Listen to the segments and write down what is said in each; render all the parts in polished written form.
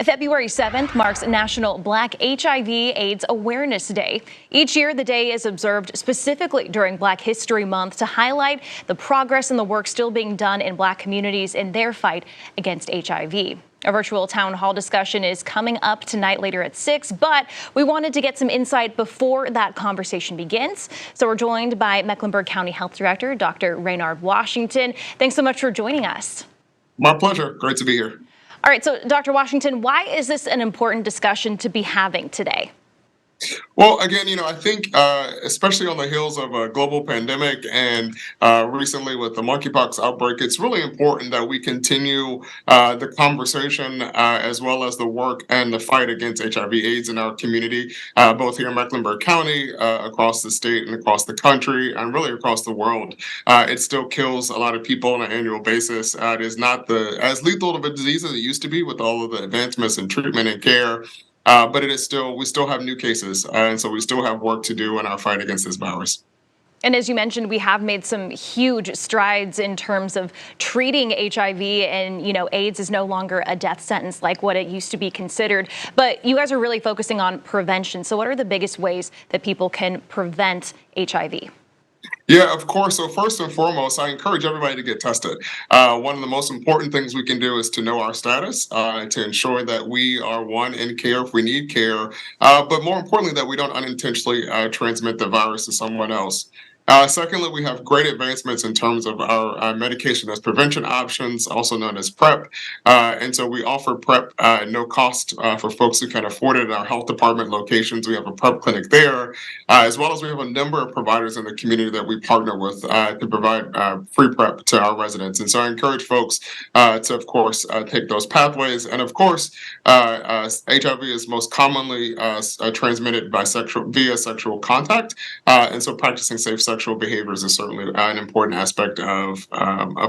February 7th marks National Black HIV/AIDS Awareness Day. Each year, the day is observed specifically during Black History Month to highlight the progress and the work still being done in Black communities in their fight against HIV. A virtual town hall discussion is coming up tonight later at 6, but we wanted to get some insight before that conversation begins. So we're joined by Mecklenburg County Health Director, Dr. Raynard Washington. Thanks so much for joining us. My pleasure. Great to be here. All right, so Dr. Washington, why is this an important discussion to be having today? Well, again, I think especially on the heels of a global pandemic and recently with the monkeypox outbreak, it's really important that we continue the conversation as well as the work and the fight against HIV/AIDS in our community, both here in Mecklenburg County, across the state and across the country, and really across the world. It still kills a lot of people on an annual basis. It is not as lethal of a disease as it used to be with all of the advancements in treatment and care. But we still have new cases, and so we still have work to do in our fight against this virus. And as you mentioned, we have made some huge strides in terms of treating HIV, and, AIDS is no longer a death sentence like what it used to be considered. But you guys are really focusing on prevention. So what are the biggest ways that people can prevent HIV? Yeah, of course. So first and foremost, I encourage everybody to get tested. One of the most important things we can do is to know our status, to ensure that we are in care if we need care, but more importantly, that we don't unintentionally transmit the virus to someone else. Secondly, we have great advancements in terms of our medication as prevention options, also known as PrEP. And so we offer PrEP at no cost for folks who can afford it at our health department locations. We have a PrEP clinic there, as well as we have a number of providers in the community that we partner with to provide free PrEP to our residents. And so I encourage folks to, of course, take those pathways. And of course, HIV is most commonly transmitted via sexual contact. And so practicing safe sexual behaviors is certainly an important aspect of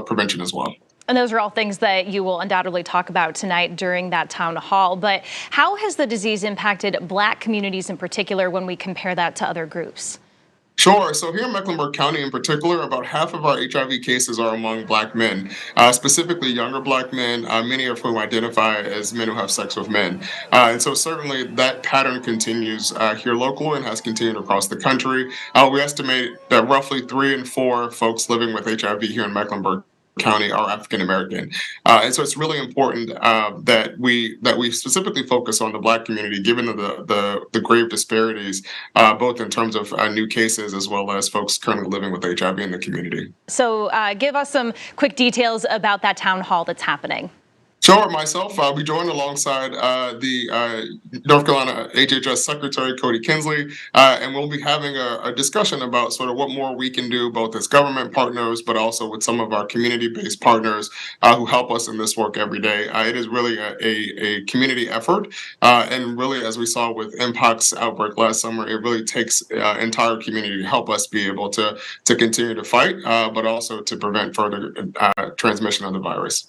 prevention as well. And those are all things that you will undoubtedly talk about tonight during that town hall. But how has the disease impacted Black communities in particular when we compare that to other groups? Sure. So here in Mecklenburg County in particular, about half of our HIV cases are among Black men, specifically younger Black men, many of whom identify as men who have sex with men. And so certainly that pattern continues here locally and has continued across the country. We estimate that roughly 3 in 4 folks living with HIV here in Mecklenburg County are African American, and so it's really important that we specifically focus on the Black community, given the grave disparities, both in terms of new cases as well as folks currently living with HIV in the community. So give us some quick details about that town hall that's happening. Sure, myself, I'll be joined alongside the North Carolina HHS Secretary, Cody Kinsley, and we'll be having a discussion about sort of what more we can do, both as government partners, but also with some of our community-based partners who help us in this work every day. It is really a community effort, and really, as we saw with Mpox outbreak last summer, it really takes entire community to help us be able to continue to fight, but also to prevent further transmission of the virus.